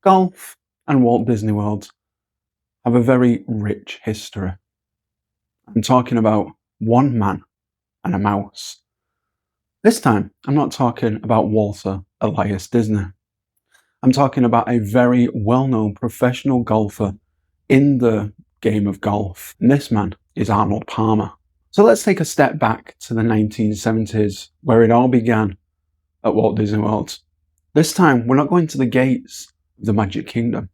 Golf and Walt Disney World have a very rich history. I'm talking about one man and a mouse. This time, I'm not talking about Walter Elias Disney. I'm talking about a very well-known professional golfer in the game of golf. And this man is Arnold Palmer. So let's take a step back to the 1970s, where it all began at Walt Disney World. This time, we're not going to the gates of the Magic Kingdom.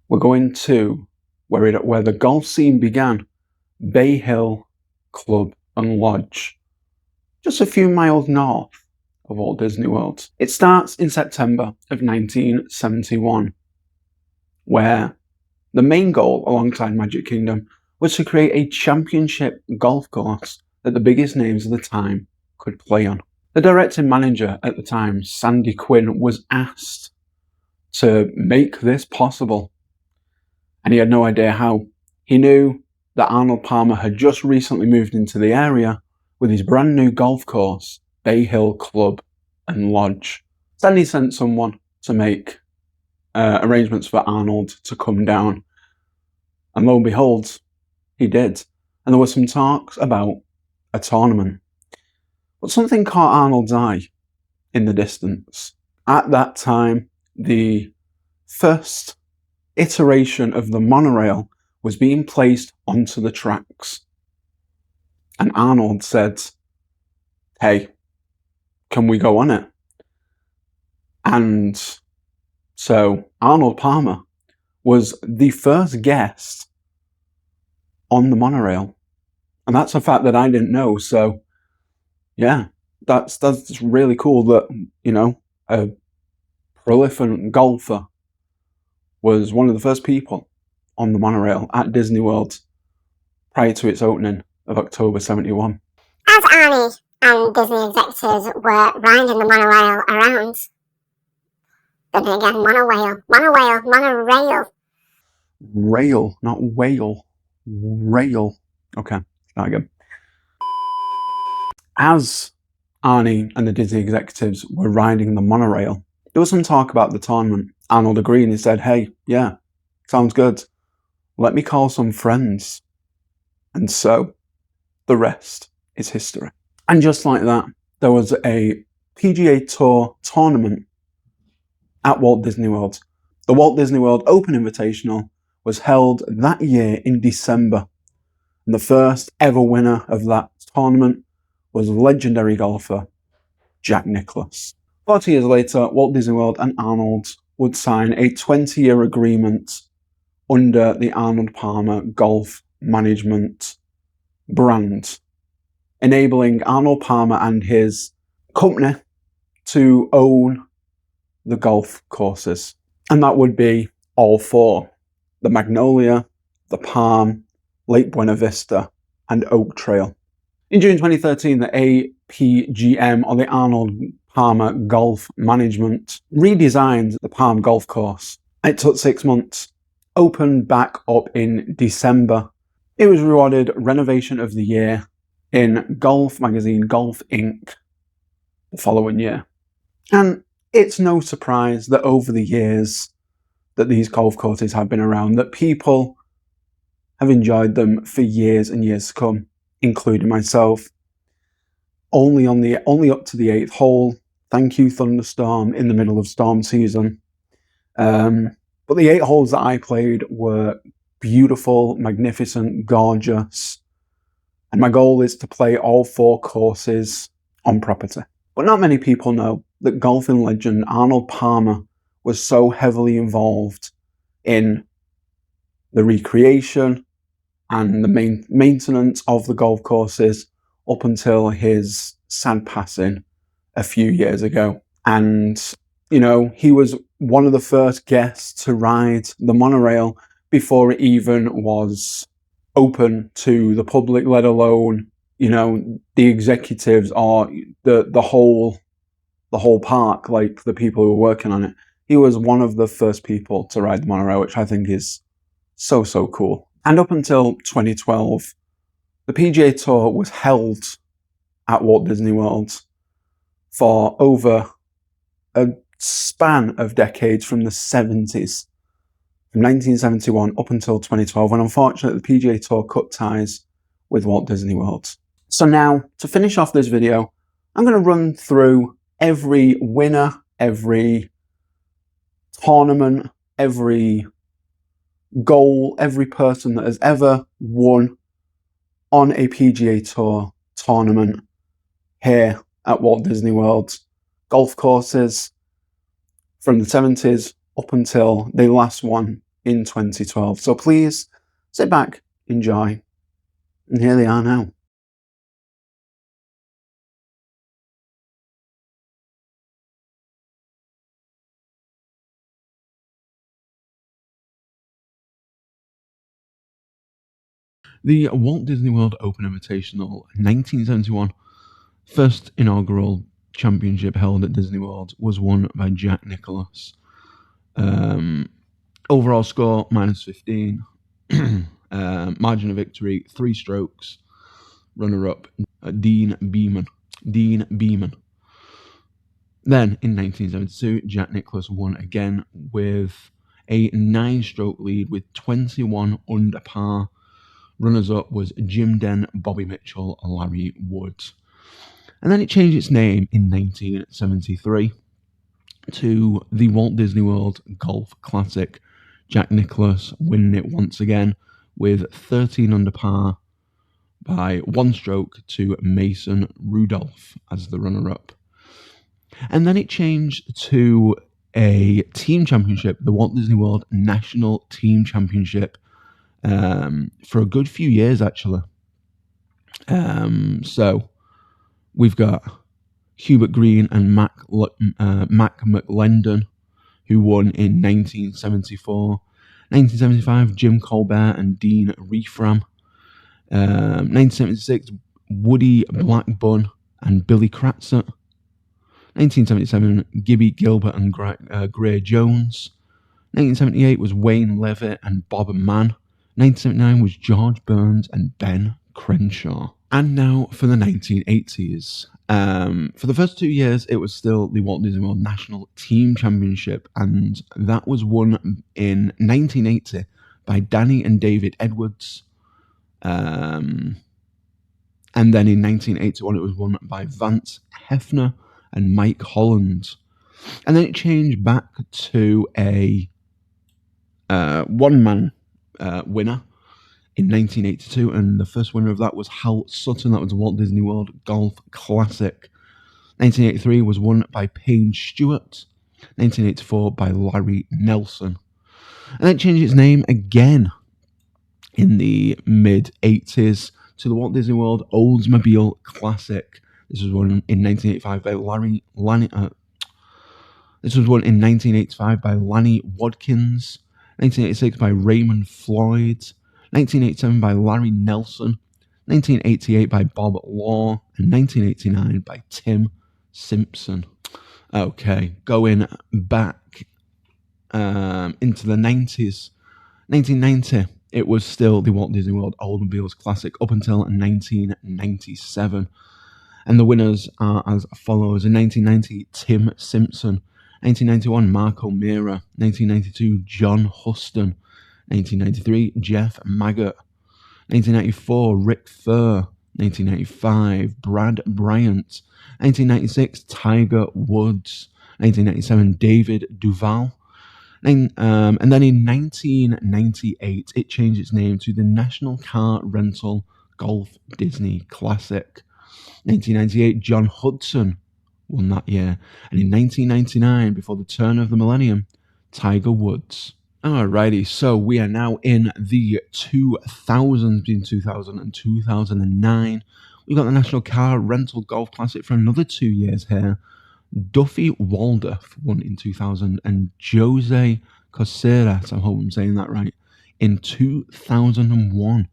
We're going to where the golf scene began, Bay Hill Club and Lodge, just a few miles north of Walt Disney World. It starts in September of 1971, where the main goal alongside Magic Kingdom was to create a championship golf course that the biggest names of the time could play on. The directing manager at the time, Sandy Quinn, was asked to make this possible, and he had no idea how. He knew that Arnold Palmer had just recently moved into the area with his brand new golf course, Bay Hill Club and Lodge. Sandy sent someone to make arrangements for Arnold to come down, and lo and behold, he did. And there were some talks about a tournament. But something caught Arnold's eye in the distance. At that time, the first iteration of the monorail was being placed onto the tracks. And Arnold said, "Hey, can we go on it?" And so Arnold Palmer was the first guest on the monorail. And that's a fact that I didn't know. So yeah, that's really cool that, a prolific golfer was one of the first people on the monorail at Disney World prior to its opening of October 71. As Arnie and Disney executives were riding the monorail around, then again, monorail. Rail, not whale. Rail. Okay, start again. As Arnie and the Disney executives were riding the monorail, there was some talk about the tournament. Arnold agreed and he said, "Hey, yeah, sounds good. Let me call some friends." And so, the rest is history. And just like that, there was a PGA Tour tournament at Walt Disney World. The Walt Disney World Open Invitational was held that year in December. And the first ever winner of that tournament was legendary golfer Jack Nicklaus. 40 years later, Walt Disney World and Arnold would sign a 20-year agreement under the Arnold Palmer Golf Management brand, enabling Arnold Palmer and his company to own the golf courses. And that would be all four: the Magnolia, the Palm, Lake Buena Vista, and Oak Trail. In June 2013, the APGM, or the Arnold Palmer Golf Management, redesigned the Palm Golf Course. It took 6 months, opened back up in December. It was rewarded Renovation of the Year in Golf magazine Golf Inc. the following year. And it's no surprise that over the years that these golf courses have been around, that people have enjoyed them for years and years to come, including myself. Only up to the 8th hole. Thank you, thunderstorm, in the middle of storm season. But the 8 holes that I played were beautiful, magnificent, gorgeous. And my goal is to play all 4 courses on property. But not many people know that golfing legend Arnold Palmer was so heavily involved in the recreation and the maintenance of the golf courses up until his sad passing a few years ago. And, he was one of the first guests to ride the monorail before it even was open to the public, let alone, the executives or the whole park, like the people who were working on it. He was one of the first people to ride the monorail, which I think is so cool. And up until 2012, the PGA Tour was held at Walt Disney World for over a span of decades from the 70s, from 1971 up until 2012, when unfortunately the PGA Tour cut ties with Walt Disney World. So now, to finish off this video, I'm going to run through every winner, every tournament, every goal, every person that has ever won on a PGA Tour tournament here at Walt Disney World. Golf courses from the 70s up until they last won in 2012. So please sit back, enjoy, and here they are now. The Walt Disney World Open Invitational 1971 first inaugural championship held at Disney World was won by Jack Nicklaus. Overall score -15. Margin of victory 3 strokes. Runner-up Dean Beeman. Then in 1972, Jack Nicklaus won again with a 9-stroke lead with 21 under par. Runners-up was Jim Dent, Bobby Mitchell, and Larry Woods. And then it changed its name in 1973 to the Walt Disney World Golf Classic. Jack Nicklaus winning it once again with 13 under par by 1 stroke to Mason Rudolph as the runner-up. And then it changed to a team championship, the Walt Disney World National Team Championship, for a good few years, actually. So we've got Hubert Green and Mac McLendon, who won in 1974. 1975, Jim Colbert and Dean Refram. 1976, Woody Blackburn and Billy Cratchit. 1977, Gibby Gilbert and Gray Jones. 1978 was Wayne Levitt and Bob Mann. 1979 was George Burns and Ben Crenshaw. And now for the 1980s. For the first 2 years, it was still the Walt Disney World National Team Championship, and that was won in 1980 by Danny and David Edwards. And then in 1981, it was won by Vance Hefner and Mike Holland. And then it changed back to a one-man winner in 1982, and the first winner of that was Hal Sutton. That was the Walt Disney World Golf Classic. 1983 was won by Payne Stewart. 1984 by Larry Nelson. And then it changed its name again in the mid-80s to the Walt Disney World Oldsmobile Classic. This was won in 1985 by Lanny Wadkins. 1986 by Raymond Floyd. 1987 by Larry Nelson. 1988 by Bob Law. And 1989 by Tim Simpson. Okay, going back into the 90s. 1990, it was still the Walt Disney World Oldsmobiles Classic up until 1997. And the winners are as follows. In 1990, Tim Simpson. 1991, Mark O'Meara. 1992, John Huston. 1993, Jeff Maggott. 1994, Rick Furr. 1995, Brad Bryant. 1996, Tiger Woods. 1997, David Duval. And then in 1998, it changed its name to the National Car Rental Golf Disney Classic. 1998, John Hudson won that year. And in 1999, before the turn of the millennium, Tiger Woods. Alrighty, so we are now in the 2000s, between 2000 and 2009. We've got the National Car Rental Golf Classic for another 2 years here. Duffy Waldorf won in 2000 and Jose Coseras, I hope I'm saying that right, in 2001.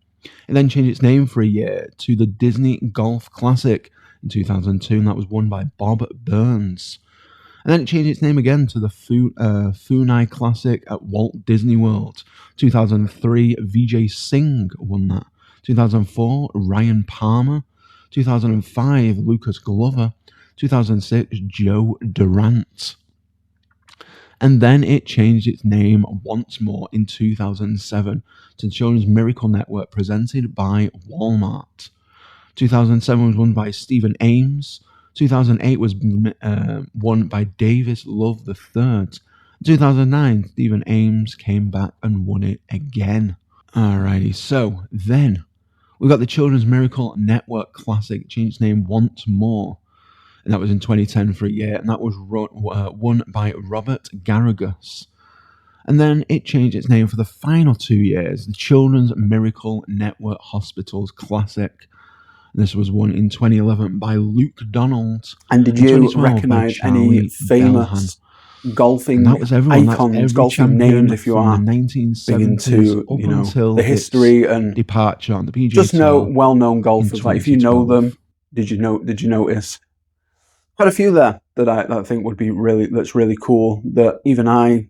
It then changed its name for a year to the Disney Golf Classic in 2002, and that was won by Bob Burns. And then it changed its name again to the Funai Classic at Walt Disney World. 2003, Vijay Singh won that. 2004, Ryan Palmer. 2005, Lucas Glover. 2006, Joe Durant. And then it changed its name once more in 2007 to Children's Miracle Network, presented by Walmart. 2007 was won by Stephen Ames. 2008 was won by Davis Love III. 2009, Stephen Ames came back and won it again. Alrighty, so then we got the Children's Miracle Network Classic, changed its name once more. And that was in 2010 for a year, and that was won by Robert Garrigus. And then it changed its name for the final 2 years, the Children's Miracle Network Hospitals Classic. And this was won in 2011 by Luke Donald. And did you recognise any famous golfing icons, golfing names, if you are big into the history and departure on the PGA just know well-known golfers? Like, if you know them, did you notice quite a few there that I think would be that's really cool, that even I,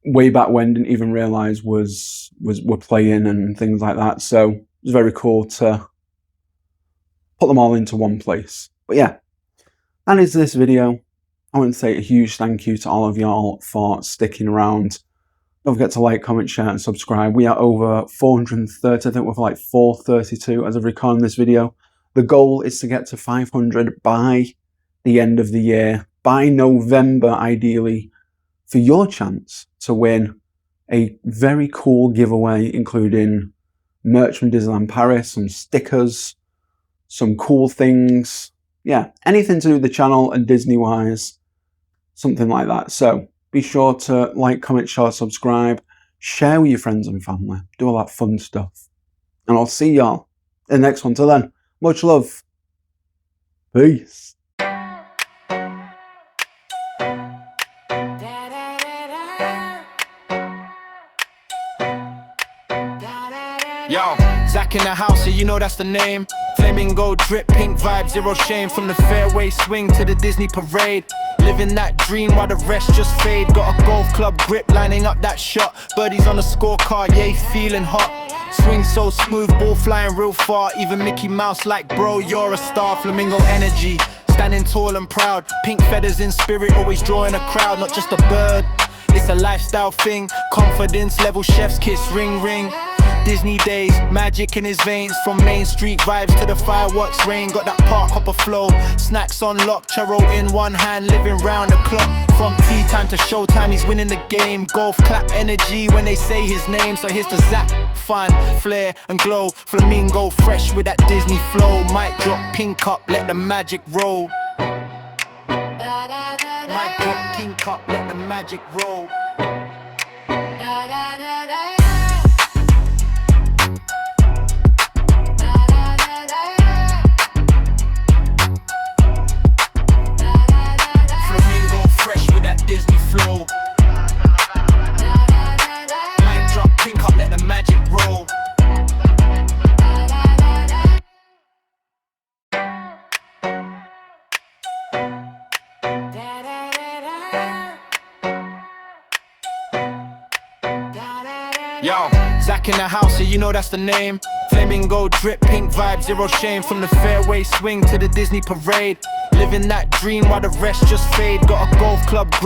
way back when didn't even realise were playing and things like that. So it was very cool to put them all into one place. But yeah, that is this video. I want to say a huge thank you to all of y'all for sticking around. Don't forget to like, comment, share, and subscribe. We are over 430. I think we're like 432 as of recording this video. The goal is to get to 500 by the end of the year, by November, ideally, for your chance to win a very cool giveaway, including merch from Disneyland Paris, some stickers, some cool things. Yeah, anything to do with the channel and Disney-wise, something like that. So be sure to like, comment, share, subscribe, share with your friends and family, do all that fun stuff. And I'll see y'all in the next one. Till then, much love. Peace. Yo, Zach in the house, so you know that's the name. Flamingo drip, pink vibe, zero shame. From the fairway swing to the Disney parade. Living that dream while the rest just fade. Got a golf club grip, lining up that shot. Birdies on the scorecard, yeah, feeling hot. Swing so smooth, ball flying real far. Even Mickey Mouse like, bro, you're a star. Flamingo energy, standing tall and proud. Pink feathers in spirit, always drawing a crowd. Not just a bird, it's a lifestyle thing. Confidence level, chef's kiss, ring ring. Disney days, magic in his veins. From Main Street vibes to the fireworks rain. Got that park hopper flow, snacks on lock. Churro in one hand, living round the clock. From tea time to showtime, he's winning the game. Golf clap energy when they say his name. So here's the Zach, fun, flair and glow. Flamingo fresh with that Disney flow. Mic drop, pink up, let the magic roll. Mic drop, pink up, let the magic roll. Disney flow. Mic drop, pink up, let the magic roll. Yo, Zach in the house, so you know that's the name. Flamingo drip, pink vibe, zero shame. From the fairway swing to the Disney parade. Living that dream while the rest just fade. Got a golf club grip.